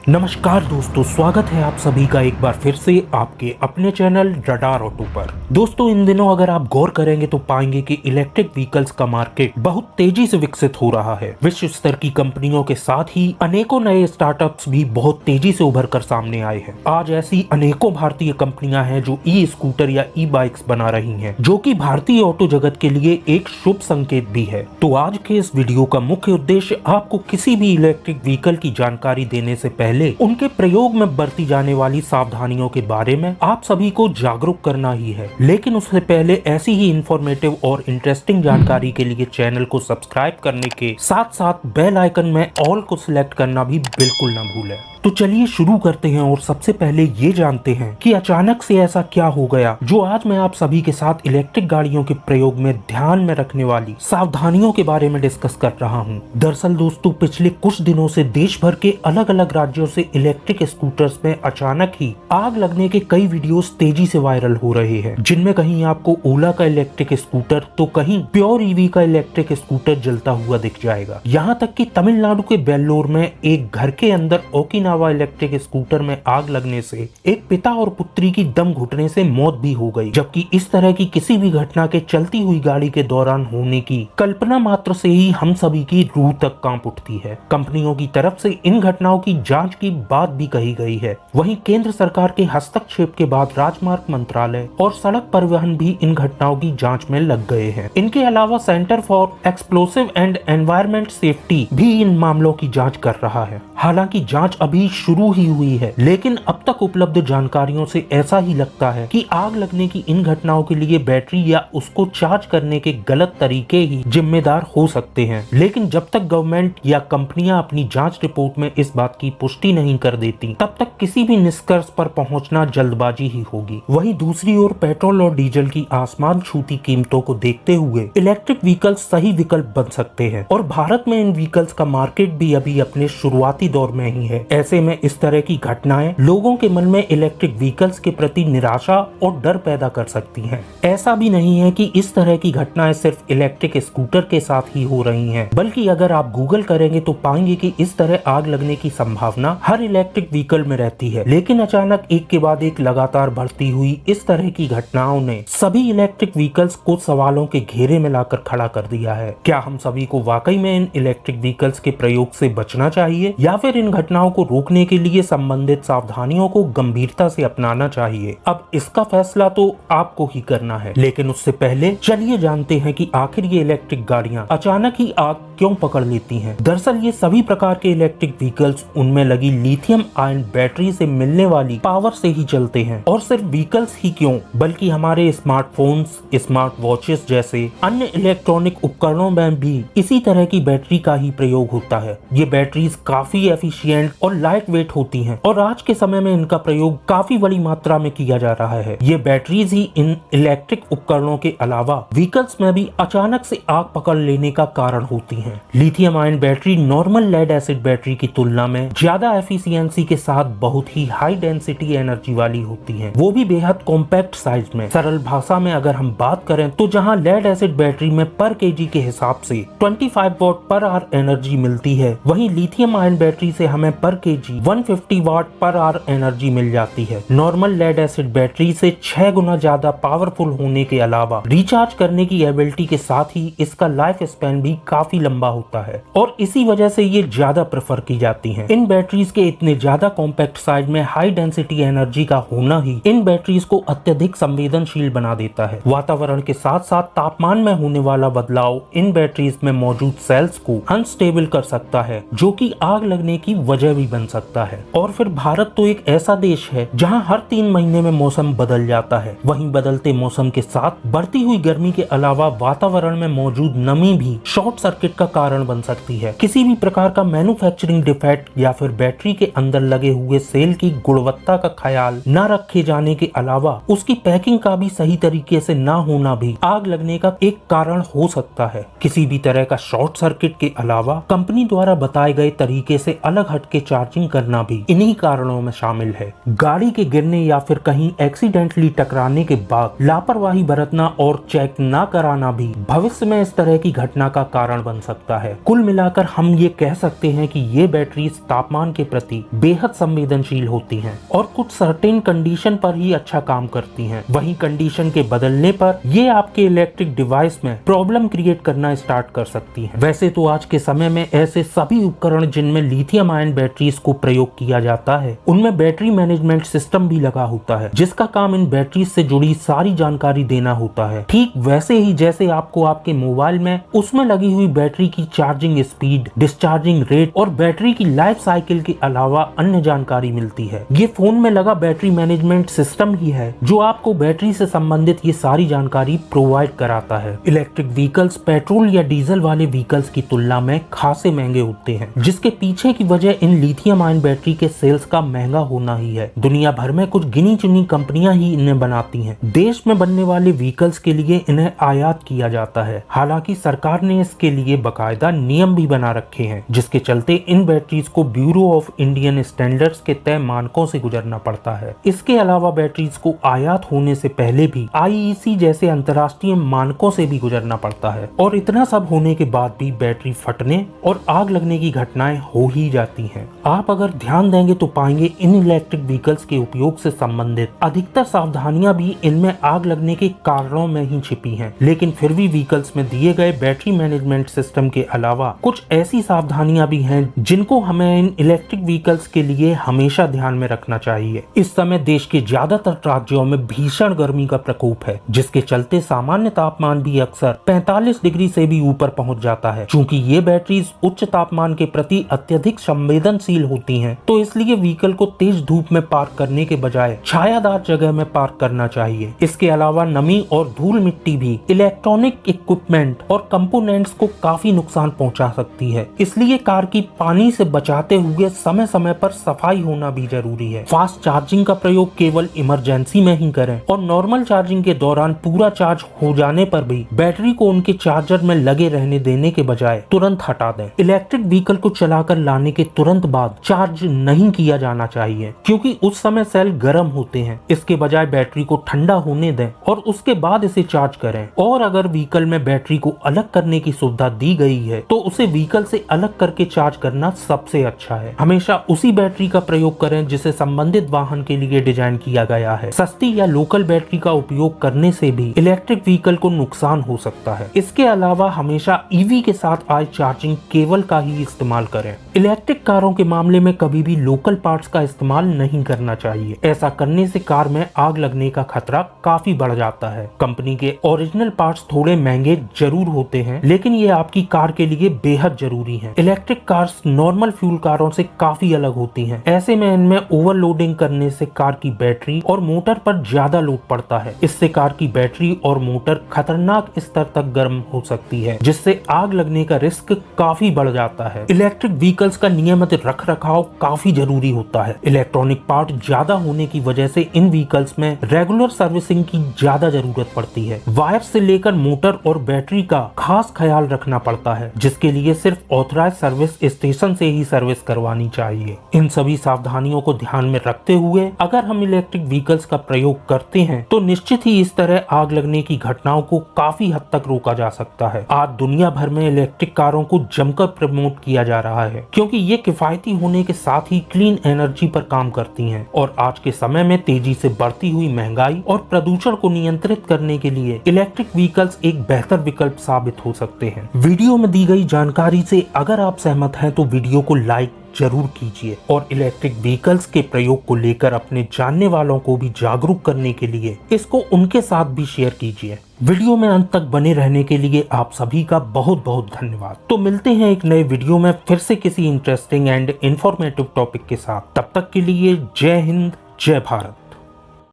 नमस्कार दोस्तों, स्वागत है आप सभी का एक बार फिर से आपके अपने चैनल रडार ऑटो पर। दोस्तों, इन दिनों अगर आप गौर करेंगे तो पाएंगे कि इलेक्ट्रिक व्हीकल्स का मार्केट बहुत तेजी से विकसित हो रहा है। विश्व स्तर की कंपनियों के साथ ही अनेकों नए स्टार्टअप्स भी बहुत तेजी से उभर कर सामने आए हैं। आज ऐसी अनेकों भारतीय कंपनियां हैं जो ई स्कूटर या ई बाइक्स बना रही हैं, जो कि भारतीय ऑटो जगत के लिए एक शुभ संकेत भी है। तो आज के इस वीडियो का मुख्य उद्देश्य आपको किसी भी इलेक्ट्रिक व्हीकल की जानकारी देने से पहले उनके प्रयोग में बरती जाने वाली सावधानियों के बारे में आप सभी को जागरूक करना ही है। लेकिन उससे पहले ऐसी ही इंफॉर्मेटिव और इंटरेस्टिंग जानकारी के लिए चैनल को सब्सक्राइब करने के साथ साथ बेल आइकन में ऑल को सिलेक्ट करना भी बिल्कुल न भूलें। तो चलिए शुरू करते हैं और सबसे पहले ये जानते हैं कि अचानक से ऐसा क्या हो गया जो आज मैं आप सभी के साथ इलेक्ट्रिक गाड़ियों के प्रयोग में ध्यान में रखने वाली सावधानियों के बारे में डिस्कस कर रहा हूँ। दरअसल दोस्तों, पिछले कुछ दिनों से देश भर के अलग अलग राज्यों से इलेक्ट्रिक स्कूटर्स में अचानक ही आग लगने के कई वीडियोस तेजी से वायरल हो रहे हैं, जिनमें कहीं आपको ओला का इलेक्ट्रिक स्कूटर तो कहीं प्योर ईवी का इलेक्ट्रिक स्कूटर जलता हुआ दिख जाएगा। यहाँ तक कि तमिलनाडु के वेल्लोर में एक घर के अंदर ओकिनावा इलेक्ट्रिक स्कूटर में आग लगने से एक पिता और पुत्री की दम घुटने से मौत भी हो गई। जबकि इस तरह की किसी भी घटना के चलती हुई गाड़ी के दौरान होने की कल्पना मात्र से ही हम सभी की रूह तक कांप उठती है। कंपनियों की तरफ से इन घटनाओं की जांच की बात भी कही गई है। वहीं केंद्र सरकार के हस्तक्षेप के बाद राजमार्ग मंत्रालय और सड़क परिवहन भी इन घटनाओं की जांच में लग गए हैं। इनके अलावा centre for explosive and environment safety भी इन मामलों की जांच कर रहा है। हालांकि जांच अभी शुरू ही हुई है, लेकिन अब तक उपलब्ध जानकारियों से ऐसा ही लगता है कि आग लगने की इन घटनाओं के लिए बैटरी या उसको चार्ज करने के गलत तरीके ही जिम्मेदार हो सकते हैं। लेकिन जब तक गवर्नमेंट या कंपनियां अपनी जांच रिपोर्ट में इस बात की पुष्टि नहीं कर देती, तब तक किसी भी निष्कर्ष पर पहुंचना जल्दबाजी ही होगी। वहीं दूसरी ओर पेट्रोल और डीजल की आसमान छूती कीमतों को देखते हुए इलेक्ट्रिक व्हीकल्स सही विकल्प बन सकते हैं और भारत में इन व्हीकल्स का मार्केट भी अभी अपने शुरुआती दौर में ही है। ऐसे में इस तरह की घटनाएं लोगों के मन में इलेक्ट्रिक व्हीकल्स के प्रति निराशा और डर पैदा कर सकती हैं। ऐसा भी नहीं है कि इस तरह की घटनाएं सिर्फ इलेक्ट्रिक स्कूटर के साथ ही हो रही हैं, बल्कि अगर आप गूगल करेंगे तो पाएंगे कि इस तरह आग लगने की संभावना हर इलेक्ट्रिक व्हीकल में रहती है। लेकिन अचानक एक के बाद एक लगातार बढ़ती हुई इस तरह की घटनाओं ने सभी इलेक्ट्रिक व्हीकल्स को सवालों के घेरे में लाकर खड़ा कर दिया है। क्या हम सभी को वाकई में इन इलेक्ट्रिक व्हीकल्स के प्रयोग से बचना चाहिए या फिर इन घटनाओं को रोकने के लिए संबंधित सावधानियों को गंभीरता से अपनाना चाहिए? अब इसका फैसला तो आपको ही करना है। लेकिन उससे पहले चलिए जानते हैं कि आखिर ये इलेक्ट्रिक गाड़ियां अचानक ही आग क्यों पकड़ लेती हैं। दरअसल ये सभी प्रकार के इलेक्ट्रिक व्हीकल्स उनमें लगी लिथियम आयन बैटरी से मिलने वाली पावर से ही चलते हैं। और सिर्फ व्हीकल्स ही क्यों, बल्कि हमारे स्मार्टफोन्स, स्मार्ट वॉचेस जैसे अन्य इलेक्ट्रॉनिक उपकरणों में भी इसी तरह की बैटरी का ही प्रयोग होता है। ये बैटरीज काफी एफिशिएंट और लाइट वेट होती हैं और आज के समय में इनका प्रयोग काफी बड़ी मात्रा में किया जा रहा है। ये बैटरीज ही इन इलेक्ट्रिक उपकरणों के अलावा व्हीकल्स में भी अचानक से आग पकड़ लेने का कारण होती हैं। Lithium ion battery normal lead acid battery की तुलना में ज्यादा एफिशिएंसी के साथ बहुत ही हाई डेंसिटी एनर्जी वाली होती हैं, वो भी बेहद कॉम्पैक्ट साइज में। सरल भाषा में अगर हम बात करें तो जहां लेड एसिड बैटरी में पर केजी के हिसाब से 25 वॉट पर आवर एनर्जी मिलती है, वहीं लिथियम आयन बैटरी से हमें पर केजी 150 वाट पर आवर एनर्जी मिल जाती है। नॉर्मल लेड एसिड बैटरी से 6 गुना ज्यादा पावरफुल होने के अलावा रिचार्ज करने की एबिलिटी के साथ ही इसका लाइफ स्पैन भी काफी लंबा होता है और इसी वजह से ये ज्यादा प्रेफर की जाती हैं। इन बैटरीज के इतने ज्यादा कॉम्पैक्ट साइज में हाई डेंसिटी एनर्जी का होना ही इन बैटरीज को अत्यधिक संवेदनशील बना देता है। वातावरण के साथ साथ तापमान में होने वाला बदलाव इन बैटरीज में मौजूद सेल्स को अनस्टेबल कर सकता है, जो कि आग लगने की वजह भी बन सकता है। और फिर भारत तो एक ऐसा देश है जहां हर 3 महीने में मौसम बदल जाता है। वहीं बदलते मौसम के साथ बढ़ती हुई गर्मी के अलावा वातावरण में मौजूद नमी भी शॉर्ट सर्किट का कारण बन सकती है। किसी भी प्रकार का मैन्युफैक्चरिंग डिफेक्ट या फिर बैटरी के अंदर लगे हुए सेल की गुणवत्ता का ख्याल न रखे जाने के अलावा उसकी पैकिंग का भी सही तरीके से न होना भी आग लगने का एक कारण हो सकता है। किसी भी तरह का शॉर्ट सर्किट के अलावा कंपनी द्वारा बताए गए तरीके से अलग हटके चार्जिंग करना भी इन्हीं कारणों में शामिल है। गाड़ी के गिरने या फिर कहीं एक्सीडेंटली टकराने के बाद लापरवाही बरतना और चेक न कराना भी भविष्य में इस तरह की घटना का कारण बन सकता है। कुल मिलाकर हम ये कह सकते हैं कि ये बैटरीज तापमान तापमान के प्रति बेहद संवेदनशील होती हैं और कुछ सर्टेन कंडीशन पर ही अच्छा काम करती हैं। वहीं कंडीशन के बदलने पर ये आपके इलेक्ट्रिक डिवाइस में प्रॉब्लम क्रिएट करना स्टार्ट कर सकती हैं। वैसे तो आज के समय में ऐसे सभी उपकरण जिनमें लिथियम आयन बैटरीज को प्रयोग किया जाता है उनमें बैटरी मैनेजमेंट सिस्टम भी लगा होता है, जिसका काम इन बैटरीज से जुड़ी सारी जानकारी देना होता है। ठीक वैसे ही जैसे आपको आपके मोबाइल में उसमें लगी हुई बैटरी की चार्जिंग स्पीड, डिस्चार्जिंग रेट और बैटरी की लाइफ साइकिल के अलावा अन्य जानकारी मिलती है। ये फोन में लगा बैटरी मैनेजमेंट सिस्टम ही है जो आपको बैटरी से संबंधित ये सारी जानकारी प्रोवाइड कराता है। इलेक्ट्रिक व्हीकल्स पेट्रोल या डीजल वाले व्हीकल्स की तुलना में खासे महंगे होते हैं, जिसके पीछे की वजह इन लिथियम आयन बैटरी के सेल्स का महंगा होना ही है। दुनिया भर में कुछ गिनी चुनी कंपनियां ही इन्हें बनाती हैं। देश में बनने वाले व्हीकल्स के लिए इन्हें आयात किया जाता है। हालांकि सरकार ने इसके लिए बकायदा नियम भी बना रखे हैं, जिसके चलते इन बैटरीज को ब्यूरो ऑफ इंडियन स्टैंडर्ड्स के तय मानकों से गुजरना पड़ता है। इसके अलावा बैटरीज को आयात होने से पहले भी IEC जैसे अंतर्राष्ट्रीय मानकों से भी गुजरना पड़ता है। और इतना सब होने के बाद भी बैटरी फटने और आग लगने की घटनाएं हो ही जाती हैं। आप अगर ध्यान देंगे तो पाएंगे इन इलेक्ट्रिक व्हीकल्स के उपयोग से संबंधित अधिकतर सावधानियां भी इनमें आग लगने के कारणों में ही छिपी हैं। लेकिन फिर भी व्हीकल्स में दिए गए बैटरी मैनेजमेंट सिस्टम के अलावा कुछ ऐसी सावधानियां भी हैं जिनको हमें इन इलेक्ट्रिक व्हीकल्स के लिए हमेशा ध्यान में रखना चाहिए। इस समय देश के ज्यादातर राज्यों में भीषण गर्मी का प्रकोप है, जिसके चलते सामान्य तापमान भी अक्सर 45 डिग्री से भी ऊपर पहुंच जाता है। चूंकि ये बैटरीज उच्च तापमान के प्रति अत्यधिक संवेदनशील होती हैं, तो इसलिए व्हीकल को तेज धूप में पार्क करने के बजाय छायादार जगह में पार्क करना चाहिए। इसके अलावा नमी और धूल मिट्टी भी इलेक्ट्रॉनिक इक्विपमेंट और कंपोनेंट्स को काफी नुकसान पहुंचा सकती है। इसलिए कार की पानी से बचाते हुए समय समय पर सफाई होना भी जरूरी है। फास्ट चार्जिंग का प्रयोग केवल इमरजेंसी में ही करें और नॉर्मल चार्जिंग के दौरान पूरा चार्ज हो जाने पर भी बैटरी को उनके चार्जर में लगे रहने देने के बजाय तुरंत हटा दें। इलेक्ट्रिक व्हीकल को चलाकर लाने के तुरंत बाद चार्ज नहीं किया जाना चाहिए, क्योंकि उस समय सेल गर्म होते हैं। इसके बजाय बैटरी को ठंडा होने दें और उसके बाद इसे चार्ज करें। और अगर व्हीकल में बैटरी को अलग करने की सुविधा दी गई है तो उसे व्हीकल से अलग करके चार्ज करना सबसे अच्छा है। हमेशा उसी बैटरी का प्रयोग करें जिसे संबंधित वाहन के लिए डिजाइन किया गया है। सस्ती या लोकल बैटरी का उपयोग करने से भी इलेक्ट्रिक व्हीकल को नुकसान हो सकता है। इसके अलावा हमेशा ईवी के साथ आए चार्जिंग केबल का ही इस्तेमाल करें। इलेक्ट्रिक कारों के मामले में कभी भी लोकल पार्ट्स का इस्तेमाल नहीं करना चाहिए। ऐसा करने से कार में आग लगने का खतरा काफी बढ़ जाता है। कंपनी के ओरिजिनल पार्ट्स थोड़े महंगे जरूर होते हैं, लेकिन ये आपकी कार के लिए बेहद जरूरी हैं। इलेक्ट्रिक कार्स नॉर्मल फ्यूल कारों से काफी अलग होती हैं। ऐसे में इनमें ओवरलोडिंग करने से कार की बैटरी और मोटर पर ज्यादा लोड पड़ता है। इससे कार की बैटरी और मोटर खतरनाक स्तर तक गर्म हो सकती है, जिससे आग लगने का रिस्क काफी बढ़ जाता है। इलेक्ट्रिक व्हीकल्स का नियमित रख रखाव काफी जरूरी होता है। इलेक्ट्रॉनिक पार्ट ज्यादा होने की वजह से इन व्हीकल्स में रेगुलर सर्विसिंग की ज्यादा जरूरत पड़ती है। वायर से लेकर मोटर और बैटरी का खास ख्याल रखना पड़ता है, जिसके लिए सिर्फ ऑथराइज्ड सर्विस स्टेशन से ही सर्विस करवानी चाहिए। इन सभी सावधानियों को ध्यान में रखते हुए अगर हम इलेक्ट्रिक व्हीकल्स का प्रयोग करते हैं तो निश्चित ही इस तरह आग लगने की घटनाओं को काफी हद तक रोका जा सकता है। आज दुनिया भर में इलेक्ट्रिक कारों को जमकर प्रमोट किया जा रहा है, क्योंकि ये किफायती होने के साथ ही क्लीन एनर्जी पर काम करती हैं और आज के समय में तेजी से बढ़ती हुई महंगाई और प्रदूषण को नियंत्रित करने के लिए इलेक्ट्रिक व्हीकल्स एक बेहतर विकल्प साबित हो सकते हैं। वीडियो में दी गई जानकारी से अगर आप सहमत हैं तो वीडियो को लाइक जरूर कीजिए और इलेक्ट्रिक व्हीकल्स के प्रयोग को लेकर अपने जानने वालों को भी जागरूक करने के लिए इसको उनके साथ भी शेयर कीजिए। वीडियो में अंत तक बने रहने के लिए आप सभी का बहुत बहुत धन्यवाद। तो मिलते हैं एक नए वीडियो में फिर से किसी इंटरेस्टिंग एंड इंफॉर्मेटिव टॉपिक के साथ। तब तक के लिए जय हिंद, जय भारत।